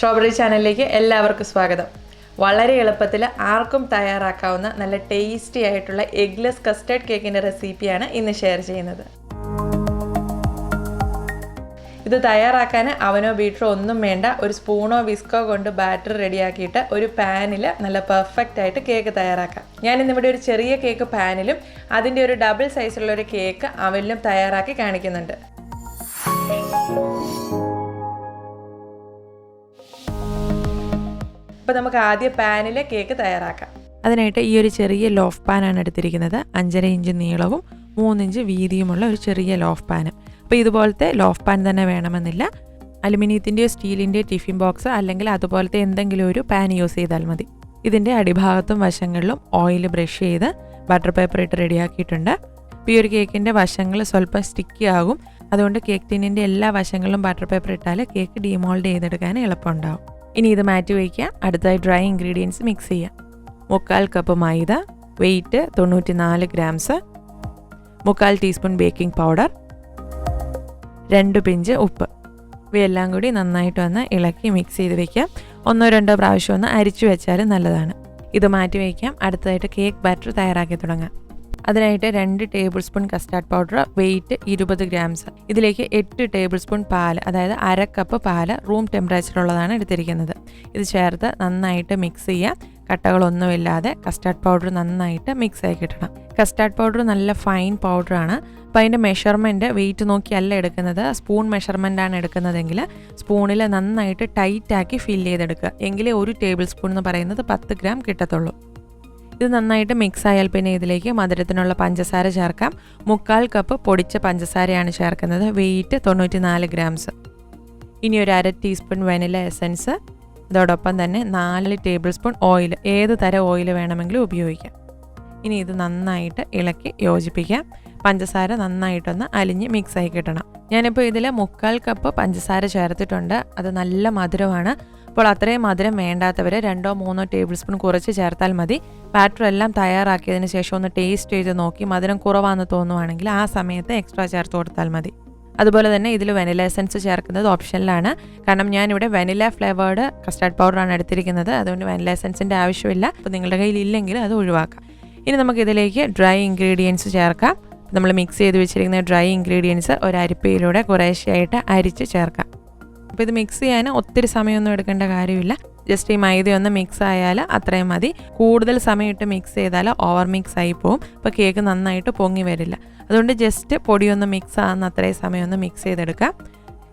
Strawberry ചാനലിലേക്ക് എല്ലാവർക്കും സ്വാഗതം. വളരെ എളുപ്പത്തിൽ ആർക്കും തയ്യാറാക്കാവുന്ന നല്ല ടേസ്റ്റി ആയിട്ടുള്ള എഗ്ലെസ് കസ്റ്റർഡ് കേക്കിൻ്റെ റെസിപ്പിയാണ് ഇന്ന് ഷെയർ ചെയ്യുന്നത്. ഇത് തയ്യാറാക്കാൻ അവനോ ബീറ്ററോ ഒന്നും വേണ്ട. ഒരു സ്പൂണോ വിസ്കോ കൊണ്ട് ബാറ്റർ റെഡിയാക്കിയിട്ട് ഒരു പാനിൽ നല്ല പെർഫെക്റ്റ് ആയിട്ട് കേക്ക് തയ്യാറാക്കാം. ഞാനിന്നിവിടെ ഒരു ചെറിയ കേക്ക് പാനിലും അതിൻ്റെ ഒരു ഡബിൾ സൈസിലുള്ള ഒരു കേക്ക് അവനിലും തയ്യാറാക്കി കാണിക്കുന്നുണ്ട്. അപ്പോൾ നമുക്ക് ആദ്യം പാനിൽ കേക്ക് തയ്യാറാക്കാം. അതിനായിട്ട് ഈ ഒരു ചെറിയ ലോഫ് പാനാണ് എടുത്തിരിക്കുന്നത്. 5.5 ഇഞ്ച് നീളവും 3 ഇഞ്ച് വീതിയുമുള്ള ഒരു ചെറിയ ലോഫ് പാന്. അപ്പോൾ ഇതുപോലത്തെ ലോഫ് പാൻ തന്നെ വേണമെന്നില്ല. അലുമിനിയത്തിൻ്റെയോ സ്റ്റീലിൻ്റെയോ ടിഫിൻ ബോക്സ് അല്ലെങ്കിൽ അതുപോലത്തെ എന്തെങ്കിലും ഒരു പാൻ യൂസ് ചെയ്താൽ മതി. ഇതിൻ്റെ അടിഭാഗത്തും വശങ്ങളിലും ഓയിൽ ബ്രഷ് ചെയ്ത് ബട്ടർ പേപ്പർ ഇട്ട് റെഡിയാക്കിയിട്ടുണ്ട്. അപ്പോൾ ഈ ഒരു കേക്കിൻ്റെ വശങ്ങൾ സ്വല്പം സ്റ്റിക്കി ആകും. അതുകൊണ്ട് കേക്ക് ടിന്നിൻ്റെ എല്ലാ വശങ്ങളിലും ബട്ടർ പേപ്പർ ഇട്ടാൽ കേക്ക് ഡീമോൾഡ് ചെയ്തെടുക്കാൻ എളുപ്പമുണ്ടാകും. ഇനി ഇത് മാറ്റി വയ്ക്കുക. അടുത്തായി ഡ്രൈ ഇൻഗ്രീഡിയൻസ് മിക്സ് ചെയ്യാം. 3/4 cup maida, weight 94 grams, 3/4 teaspoon baking powder, 2 pinch ഉപ്പ്. ഇവയെല്ലാം കൂടി നന്നായിട്ട് ഒന്ന് ഇളക്കി മിക്സ് ചെയ്ത് വയ്ക്കാം. 1-2 പ്രാവശ്യം ഒന്ന് അരിച്ചു വെച്ചാൽ നല്ലതാണ്. ഇത് മാറ്റി വയ്ക്കാം. അടുത്തതായിട്ട് കേക്ക് ബാറ്റർ തയ്യാറാക്കി തുടങ്ങാം. അതിനായിട്ട് 2 tablespoon custard powder, weight 20 grams. ഇതിലേക്ക് 8 ടേബിൾ സ്പൂൺ പാൽ, അതായത് 1/2 കപ്പ് പാല് റൂം ടെമ്പറേച്ചറുള്ളതാണ് എടുത്തിരിക്കുന്നത്. ഇത് ചേർത്ത് നന്നായിട്ട് മിക്സ് ചെയ്യാം. കട്ടകളൊന്നുമില്ലാതെ കസ്റ്റാർഡ് പൗഡർ നന്നായിട്ട് മിക്സ് ആയി കിട്ടണം. കസ്റ്റാർഡ് പൗഡർ നല്ല ഫൈൻ പൗഡറാണ്. അപ്പോൾ അതിൻ്റെ മെഷർമെൻറ്റ് വെയിറ്റ് നോക്കിയല്ല എടുക്കുന്നത്, സ്പൂൺ മെഷർമെൻറ്റാണ് എടുക്കുന്നതെങ്കിൽ സ്പൂണിൽ നന്നായിട്ട് ടൈറ്റാക്കി ഫില്ല് ചെയ്തെടുക്കുക. എങ്കിലേ 1 ടേബിൾ സ്പൂൺ എന്ന് പറയുന്നത് 10 ഗ്രാം കിട്ടത്തുള്ളൂ. ഇത് നന്നായിട്ട് മിക്സ് ആയാൽ പിന്നെ ഇതിലേക്ക് മധുരത്തിനുള്ള പഞ്ചസാര ചേർക്കാം. 3/4 കപ്പ് പൊടിച്ച പഞ്ചസാരയാണ് ചേർക്കുന്നത്. Weight 94 grams. ഇനി ഒരു 1/2 ടീസ്പൂൺ വെനില എസൻസ്. അതോടൊപ്പം തന്നെ 4 ടേബിൾ സ്പൂൺ ഓയിൽ, ഏത് തരം ഓയിൽ വേണമെങ്കിലും ഉപയോഗിക്കാം. ഇനി ഇത് നന്നായിട്ട് ഇളക്കി യോജിപ്പിക്കാം. പഞ്ചസാര നന്നായിട്ടൊന്ന് അലിഞ്ഞ് മിക്സായി കിട്ടണം. ഞാനിപ്പോൾ ഇതിൽ 3/4 കപ്പ് പഞ്ചസാര ചേർത്തിട്ടുണ്ട്. അത് നല്ല മധുരമാണ്. അപ്പോൾ അത്രയും മധുരം വേണ്ടാത്തവർ 2-3 ടേബിൾ സ്പൂൺ കുറച്ച് ചേർത്താൽ മതി. ബാറ്റർ എല്ലാം തയ്യാറാക്കിയതിന് ശേഷം ഒന്ന് ടേസ്റ്റ് ചെയ്ത് നോക്കി മധുരം കുറവാണെന്ന് തോന്നുവാണെങ്കിൽ ആ സമയത്ത് എക്സ്ട്രാ ചേർത്ത് കൊടുത്താൽ മതി. അതുപോലെ തന്നെ ഇതിൽ വെനില എസൻസ് ചേർക്കുന്നത് ഓപ്ഷനിലാണ്. കാരണം ഞാനിവിടെ വെനില ഫ്ലേവേർഡ് കസ്റ്റാർഡ് പൗഡറാണ് എടുത്തിരിക്കുന്നത്. അതുകൊണ്ട് വെനില എസൻസിൻ്റെ ആവശ്യമില്ല. അപ്പോൾ നിങ്ങളുടെ കയ്യിൽ ഇല്ലെങ്കിൽ അത് ഒഴിവാക്കാം. ഇനി നമുക്കിതിലേക്ക് ഡ്രൈ ഇൻഗ്രീഡിയൻസ് ചേർക്കാം. നമ്മൾ മിക്സ് ചെയ്ത് വെച്ചിരിക്കുന്ന ഡ്രൈ ഇൻഗ്രീഡിയൻസ് ഒരു അരിപ്പയിലൂടെ കുറേശ്ശെയായിട്ട് അരിച്ച് ചേർക്കാം. അപ്പോൾ ഇത് മിക്സ് ചെയ്യാൻ ഒത്തിരി സമയമൊന്നും എടുക്കേണ്ട കാര്യമില്ല. ജസ്റ്റ് ഈ മൈദയൊന്ന് മിക്സ് ആയാൽ അത്രയും മതി. കൂടുതൽ സമയമിട്ട് മിക്സ് ചെയ്താൽ ഓവർ മിക്സ് ആയി പോവും. അപ്പോൾ കേക്ക് നന്നായിട്ട് പൊങ്ങി വരില്ല. അതുകൊണ്ട് ജസ്റ്റ് പൊടിയൊന്ന് മിക്സ് ആകുന്ന അത്രയും സമയമൊന്ന് മിക്സ് ചെയ്തെടുക്കാം.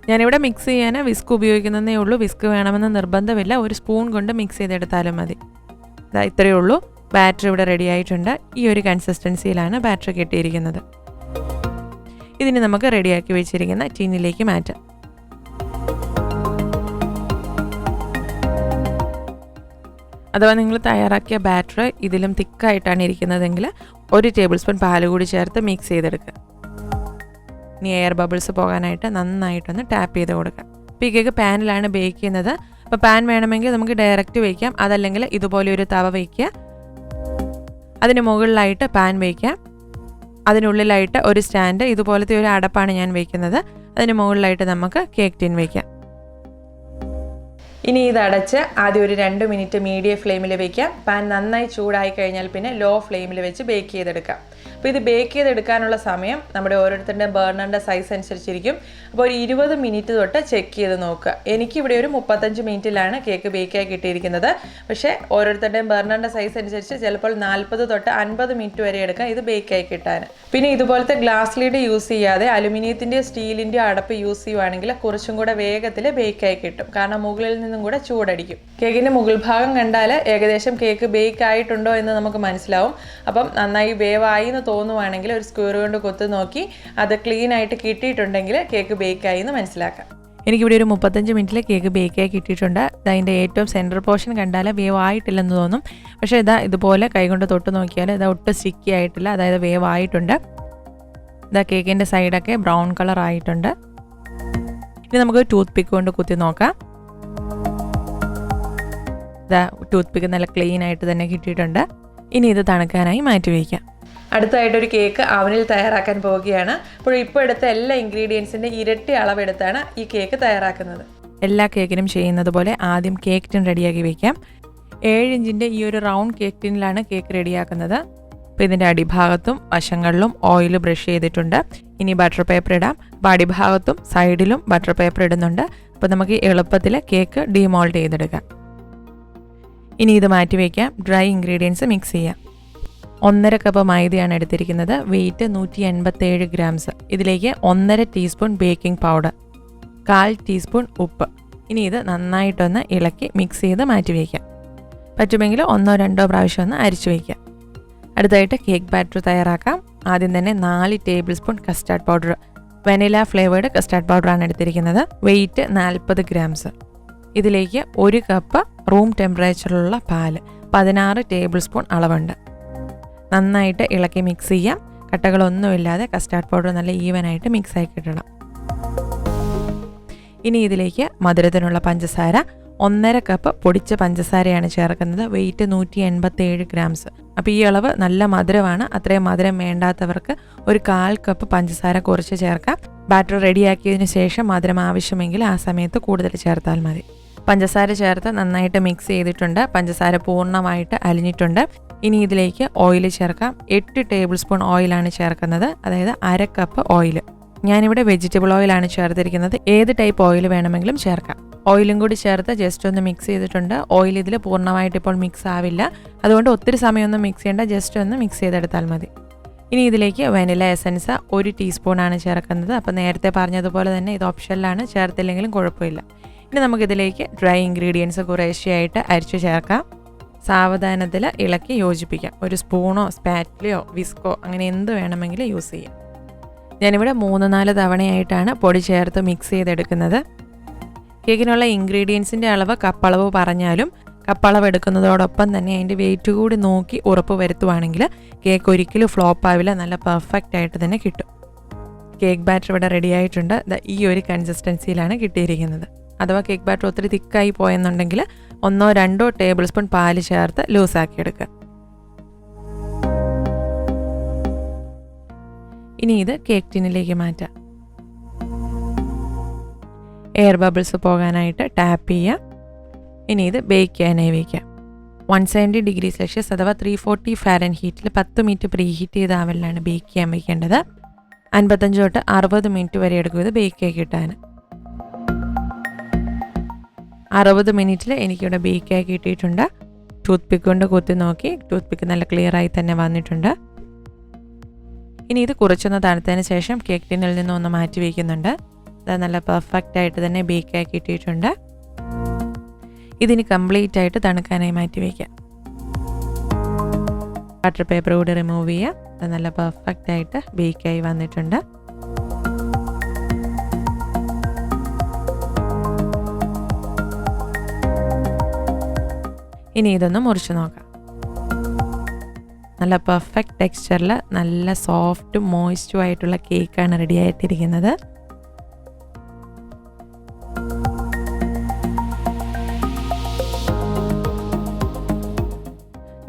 ഞാനിവിടെ മിക്സ് ചെയ്യാൻ വിസ്ക് ഉപയോഗിക്കുന്നതേ ഉള്ളൂ. വിസ്ക് വേണമെന്ന് നിർബന്ധമില്ല. ഒരു സ്പൂൺ കൊണ്ട് മിക്സ് ചെയ്തെടുത്താലും മതി. ഇത്രയേ ഉള്ളൂ. ബാറ്റർ ഇവിടെ റെഡി ആയിട്ടുണ്ട്. ഈ ഒരു കൺസിസ്റ്റൻസിയിലാണ് ബാറ്റർ കിട്ടിയിരിക്കുന്നത്. ഇതിന് നമുക്ക് റെഡിയാക്കി വെച്ചിരിക്കുന്ന ടിന്നിലേക്ക് മാറ്റാം. അഥവാ നിങ്ങൾ തയ്യാറാക്കിയ ബാറ്റർ ഇതിലും തിക്കായിട്ടാണ് ഇരിക്കുന്നതെങ്കിൽ 1 ടേബിൾ സ്പൂൺ പാൽ കൂടി ചേർത്ത് മിക്സ് ചെയ്തെടുക്കുക. ഇനി എയർ ബബിൾസ് പോകാനായിട്ട് നന്നായിട്ടൊന്ന് ടാപ്പ് ചെയ്ത് കൊടുക്കുക. അപ്പോൾ ഈ കേക്ക് പാനിലാണ് ബേക്ക് ചെയ്യുന്നത്. അപ്പോൾ പാൻ വേണമെങ്കിൽ നമുക്ക് ഡയറക്റ്റ് വയ്ക്കാം. അതല്ലെങ്കിൽ ഇതുപോലെ ഒരു തവ വയ്ക്കുക. അതിന് മുകളിലായിട്ട് പാൻ വയ്ക്കാം. അതിനുള്ളിലായിട്ട് ഒരു സ്റ്റാൻഡ്, ഇതുപോലത്തെ ഒരു അടപ്പാണ് ഞാൻ വയ്ക്കുന്നത്. അതിന് മുകളിലായിട്ട് നമുക്ക് കേക്ക് ടിൻ വയ്ക്കാം. ഇനി ഇത് അടച്ച് ആദ്യം ഒരു 2 മിനിറ്റ് മീഡിയം ഫ്ലെയിമിൽ വയ്ക്കാം. പാൻ നന്നായി ചൂടായി കഴിഞ്ഞാൽ പിന്നെ ലോ ഫ്ലെയിമിൽ വെച്ച് ബേക്ക് ചെയ്തെടുക്കാം. അപ്പോൾ ഇത് ബേക്ക് ചെയ്തെടുക്കാനുള്ള സമയം നമ്മുടെ ഓരോരുത്തരുടെ ബർണറിൻ്റെ സൈസ് അനുസരിച്ചിരിക്കും. അപ്പോൾ ഒരു 20 മിനിറ്റ് തൊട്ട് ചെക്ക് ചെയ്ത് നോക്കുക. എനിക്കിവിടെ ഒരു 35 മിനിറ്റിലാണ് കേക്ക് ബേക്കായി കിട്ടിയിരിക്കുന്നത്. പക്ഷേ ഓരോരുത്തരുടെയും ബർണറിൻ്റെ സൈസ് അനുസരിച്ച് ചിലപ്പോൾ 40 തൊട്ട് 50 മിനിറ്റ് വരെ എടുക്കാം ഇത് ബേക്കായി കിട്ടാൻ. പിന്നെ ഇതുപോലത്തെ ഗ്ലാസ് ലീഡ് യൂസ് ചെയ്യാതെ അലുമിനിയത്തിൻ്റെയോ സ്റ്റീലിൻ്റെയോ അടപ്പ് യൂസ് ചെയ്യുവാണെങ്കിൽ കുറച്ചും കൂടെ വേഗത്തിൽ ബേക്കായി കിട്ടും. കാരണം മുകളിൽ നിന്നും കൂടെ ചൂടടിക്കും. കേക്കിൻ്റെ മുകൾ ഭാഗം കണ്ടാൽ ഏകദേശം കേക്ക് ബേക്ക് ആയിട്ടുണ്ടോ എന്ന് നമുക്ക് മനസ്സിലാവും. അപ്പം നന്നായി വേവായി എന്ന് തോന്നുവാണെങ്കിൽ ഒരു സ്ക്വയർ കൊണ്ട് കൊത്ത് നോക്കി അത് ക്ലീൻ ആയിട്ട് കിട്ടിയിട്ടുണ്ടെങ്കിൽ കേക്ക് ബേക്കായി എന്ന് മനസ്സിലാക്കാം. എനിക്കിവിടെ ഒരു 35 മിനിറ്റിൽ കേക്ക് ബേക്കായി കിട്ടിയിട്ടുണ്ട്. അതിൻ്റെ ഏറ്റവും സെൻറ്റർ പോർഷൻ കണ്ടാൽ വേവായിട്ടില്ലെന്ന് തോന്നും. പക്ഷേ ഇതുപോലെ കൈകൊണ്ട് തൊട്ട് നോക്കിയാൽ ഒട്ടും സ്റ്റിക്കി ആയിട്ടില്ല. അതായത് വേവായിട്ടുണ്ട്. കേക്കിൻ്റെ സൈഡൊക്കെ ബ്രൗൺ കളർ ആയിട്ടുണ്ട്. ഇനി നമുക്ക് ടൂത്ത് പിക്ക് കൊണ്ട് കുത്തി നോക്കാം. ടൂത്ത് പിക്ക് നല്ല ക്ലീൻ ആയിട്ട് തന്നെ കിട്ടിയിട്ടുണ്ട്. ഇനി ഇത് തണുക്കാനായി മാറ്റി വയ്ക്കാം. അടുത്തായിട്ടൊരു കേക്ക് അവനിൽ തയ്യാറാക്കാൻ പോവുകയാണ്. അപ്പോൾ ഇപ്പോൾ എടുത്ത എല്ലാ ഇൻഗ്രീഡിയൻസിൻ്റെ ഇരട്ടി അളവെടുത്താണ് ഈ കേക്ക് തയ്യാറാക്കുന്നത്. എല്ലാ കേക്കിനും ചെയ്യുന്നത് പോലെ ആദ്യം കേക്ക് ടിൻ റെഡിയാക്കി വയ്ക്കാം. 7 ഇഞ്ചിൻ്റെ ഈ ഒരു റൗണ്ട് കേക്ക് ടിന്നിലാണ് കേക്ക് റെഡിയാക്കുന്നത്. അപ്പോൾ ഇതിൻ്റെ അടിഭാഗത്തും വശങ്ങളിലും ഓയിൽ ബ്രഷ് ചെയ്തിട്ടുണ്ട്. ഇനി ബട്ടർ പേപ്പർ ഇടാം. അപ്പോൾ അടിഭാഗത്തും സൈഡിലും ബട്ടർ പേപ്പർ ഇടുന്നുണ്ട്. അപ്പോൾ നമുക്ക് എളുപ്പത്തിൽ കേക്ക് ഡീമോൾഡ് ചെയ്തെടുക്കാം. ഇനി ഇത് മാറ്റി വയ്ക്കാം. ഡ്രൈ ഇൻഗ്രീഡിയൻസ് മിക്സ് ചെയ്യാം. 1.5 കപ്പ് മൈദയാണ് എടുത്തിരിക്കുന്നത്. Weight 187 grams. ഇതിലേക്ക് 1.5 ടീസ്പൂൺ ബേക്കിംഗ് പൗഡർ, 1/4 ടീസ്പൂൺ ഉപ്പ്. ഇനി ഇത് നന്നായിട്ടൊന്ന് ഇളക്കി മിക്സ് ചെയ്ത് മാറ്റി വയ്ക്കാം. പറ്റുമെങ്കിൽ 1-2 പ്രാവശ്യം ഒന്ന് അരിച്ചു വയ്ക്കാം. അടുത്തായിട്ട് കേക്ക് ബാറ്റർ തയ്യാറാക്കാം. ആദ്യം തന്നെ 4 tablespoon custard powder, vanilla flavoured custard പൗഡറാണ് എടുത്തിരിക്കുന്നത്. Weight 40 grams. ഇതിലേക്ക് 1 കപ്പ് റൂം ടെമ്പറേച്ചറിലുള്ള പാല്, 16 ടേബിൾ സ്പൂൺ അളവുണ്ട്. നന്നായിട്ട് ഇളക്കി മിക്സ് ചെയ്യാം. കട്ടകളൊന്നുമില്ലാതെ കസ്റ്റാർഡ് പൗഡർ നല്ല ഈവനായിട്ട് മിക്സായി കിട്ടണം. ഇനി ഇതിലേക്ക് മധുരത്തിനുള്ള പഞ്ചസാര, 1.5 കപ്പ് പൊടിച്ച പഞ്ചസാരയാണ് ചേർക്കുന്നത്. Weight 187 grams. അപ്പോൾ ഈ അളവ് നല്ല മധുരമാണ്. അത്രയും മധുരം വേണ്ടാത്തവർക്ക് 1/4 കപ്പ് പഞ്ചസാര കുറച്ച് ചേർക്കാം. ബാറ്റർ റെഡിയാക്കിയതിന് ശേഷം മധുരം ആവശ്യമെങ്കിൽ ആ സമയത്ത് കൂടുതൽ ചേർത്താൽ മതി. പഞ്ചസാര ചേർത്ത് നന്നായിട്ട് മിക്സ് ചെയ്തിട്ടുണ്ട്. പഞ്ചസാര പൂർണ്ണമായിട്ട് അലിഞ്ഞിട്ടുണ്ട്. ഇനി ഇതിലേക്ക് ഓയിൽ ചേർക്കാം. 8 ടേബിൾ സ്പൂൺ ഓയിലാണ് ചേർക്കുന്നത്, അതായത് 1/2 കപ്പ് ഓയിൽ. ഞാനിവിടെ വെജിറ്റബിൾ ഓയിലാണ് ചേർത്തിരിക്കുന്നത്. ഏത് ടൈപ്പ് ഓയിൽ വേണമെങ്കിലും ചേർക്കാം. ഓയിലും കൂടി ചേർത്ത് ജസ്റ്റ് ഒന്ന് മിക്സ് ചെയ്തിട്ടുണ്ട്. ഓയിൽ ഇതിൽ പൂർണ്ണമായിട്ട് ഇപ്പോൾ മിക്സ് ആവില്ല, അതുകൊണ്ട് ഒത്തിരി സമയമൊന്നും മിക്സ് ചെയ്യേണ്ട, ജസ്റ്റ് ഒന്ന് മിക്സ് ചെയ്തെടുത്താൽ മതി. ഇനി ഇതിലേക്ക് വനില എസൻസ് 1 ടീസ്പൂണാണ് ചേർക്കുന്നത്. അപ്പോൾ നേരത്തെ പറഞ്ഞതുപോലെ തന്നെ ഇത് ഓപ്ഷനിലാണ്, ചേർത്തില്ലെങ്കിലും കുഴപ്പമില്ല. ഇനി നമുക്കിതിലേക്ക് ഡ്രൈ ഇൻഗ്രീഡിയൻസ് കുറേശ്ശെയായിട്ട് അരിച്ചു ചേർക്കാം. സാവധാനത്തിൽ ഇളക്കി യോജിപ്പിക്കാം. ഒരു സ്പൂണോ സ്പാറ്റിലയോ വിസ്കോ അങ്ങനെ എന്ത് വേണമെങ്കിലും യൂസ് ചെയ്യാം. ഞാനിവിടെ 3-4 തവണയായിട്ടാണ് പൊടി ചേർത്ത് മിക്സ് ചെയ്തെടുക്കുന്നത്. കേക്കിനുള്ള ഇൻഗ്രീഡിയൻസിൻ്റെ അളവ് കപ്പളവ് പറഞ്ഞാലും കപ്പളവ് എടുക്കുന്നതോടൊപ്പം തന്നെ അതിൻ്റെ വെയിറ്റ് കൂടി നോക്കി ഉറപ്പ് വരുത്തുവാണെങ്കിൽ കേക്ക് ഒരിക്കലും ഫ്ലോപ്പ് ആവില്ല, നല്ല പെർഫെക്റ്റ് ആയിട്ട് തന്നെ കിട്ടും. കേക്ക് ബാറ്റർ ഇവിടെ റെഡി ആയിട്ടുണ്ട്. ഈ ഒരു കൺസിസ്റ്റൻസിയിലാണ് കിട്ടിയിരിക്കുന്നത്. അഥവാ കേക്ക് ബാറ്റർ ഒത്തിരി തിക്കായി പോയെന്നുണ്ടെങ്കിൽ 1-2 ടേബിൾ സ്പൂൺ പാല് ചേർത്ത് ലൂസാക്കി എടുക്കുക. ഇനി ഇത് കേക്ക് ടിന്നിലേക്ക് മാറ്റാം. എയർ ബബിൾസ് പോകാനായിട്ട് ടാപ്പ് ചെയ്യാം. ഇനി ഇത് ബേക്ക് ചെയ്യാനായി വയ്ക്കാം. 170 ഡിഗ്രി സെൽഷ്യസ് അഥവാ 340 ഫാരൻഹീറ്റിൽ 10 മിനിറ്റ് പ്രീ ഹീറ്റ് ചെയ്ത അവനിലാണ് ബേക്ക് ചെയ്യാൻ വയ്ക്കേണ്ടത്. 55 തൊട്ട് 60 മിനിറ്റ് വരെ എടുക്കും ഇത് ബേക്ക് ആയി കിട്ടാൻ. 60 മിനിറ്റിൽ എനിക്കിവിടെ ബേക്കായി കിട്ടിയിട്ടുണ്ട്. ടൂത്ത് പിക്ക് കൊണ്ട് കുത്തി നോക്കി, ടൂത്ത് പിക്ക് നല്ല ക്ലിയറായി തന്നെ വന്നിട്ടുണ്ട്. ഇനി ഇത് കുറച്ചൊന്ന് തണുത്തതിന് ശേഷം കേക്ക് ടിന്നിൽ നിന്ന് ഒന്ന് മാറ്റി വയ്ക്കുന്നുണ്ട്. അത് നല്ല പെർഫെക്റ്റ് ആയിട്ട് തന്നെ ബേക്കായി കിട്ടിയിട്ടുണ്ട്. ഇതിന് കംപ്ലീറ്റ് ആയിട്ട് തണുക്കാനായി മാറ്റി വയ്ക്കാം. ബട്ടർ പേപ്പർ കൂടി റിമൂവ് ചെയ്യാം. അത് നല്ല പെർഫെക്റ്റ് ആയിട്ട് ബേക്കായി വന്നിട്ടുണ്ട്. ഇനി ഇതൊന്ന് മുറിച്ച് നോക്കാം. നല്ല പെർഫെക്റ്റ് ടെക്സ്ചറിൽ നല്ല സോഫ്റ്റും മോയ്സ്റ്റും ആയിട്ടുള്ള കേക്കാണ് റെഡി ആയിട്ടിരിക്കുന്നത്.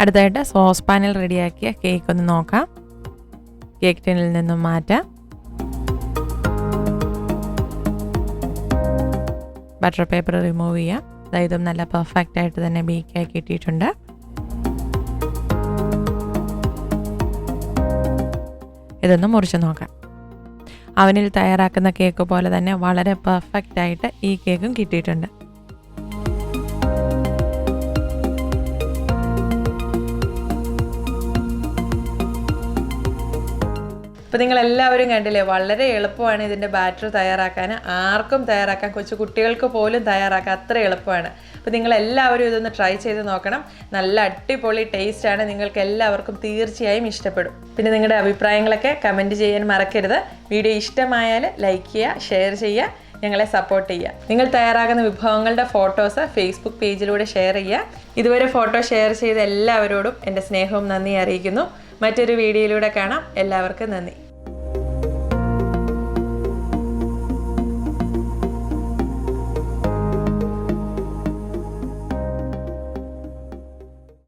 അടുത്തായിട്ട് സോസ് പാനിൽ റെഡിയാക്കിയ കേക്ക് ഒന്ന് നോക്കാം. കേക്ക് ടിന്നിൽ നിന്നും മാറ്റാം. ബട്ടർ പേപ്പർ റിമൂവ് ചെയ്യാം. ഇതും നല്ല പെർഫെക്റ്റ് ആയിട്ട് തന്നെ ബേക്കായി കിട്ടിയിട്ടുണ്ട്. ഇതൊന്ന് മുറിച്ച് നോക്കാം. അവനിൽ തയ്യാറാക്കുന്ന കേക്ക് പോലെ തന്നെ വളരെ പെർഫെക്റ്റ് ആയിട്ട് ഈ കേക്കും കിട്ടിയിട്ടുണ്ട്. അപ്പോൾ നിങ്ങളെല്ലാവരും കണ്ടില്ലേ, വളരെ എളുപ്പമാണ് ഇതിൻ്റെ ബാറ്റർ തയ്യാറാക്കാൻ. ആർക്കും തയ്യാറാക്കാം, കൊച്ചു കുട്ടികൾക്ക് പോലും തയ്യാറാക്കാം, അത്ര എളുപ്പമാണ്. അപ്പോൾ നിങ്ങളെല്ലാവരും ഇതൊന്ന് ട്രൈ ചെയ്ത് നോക്കണം. നല്ല അടിപൊളി ടേസ്റ്റാണ്. നിങ്ങൾക്ക് എല്ലാവർക്കും തീർച്ചയായും ഇഷ്ടപ്പെടും. പിന്നെ നിങ്ങളുടെ അഭിപ്രായങ്ങളൊക്കെ കമൻറ്റ് ചെയ്യാൻ മറക്കരുത്. വീഡിയോ ഇഷ്ടമായാൽ ലൈക്ക് ചെയ്യുക, ഷെയർ ചെയ്യുക, ഞങ്ങളെ സപ്പോർട്ട് ചെയ്യുക. നിങ്ങൾ തയ്യാറാക്കുന്ന വിഭവങ്ങളുടെ ഫോട്ടോസ് ഫേസ്ബുക്ക് പേജിലൂടെ ഷെയർ ചെയ്യുക. ഇതുവരെ ഫോട്ടോ ഷെയർ ചെയ്ത എല്ലാവരോടും എൻ്റെ സ്നേഹവും നന്ദി അറിയിക്കുന്നു. മറ്റൊരു വീഡിയോയിലൂടെ കാണാം. എല്ലാവർക്കും നന്ദി.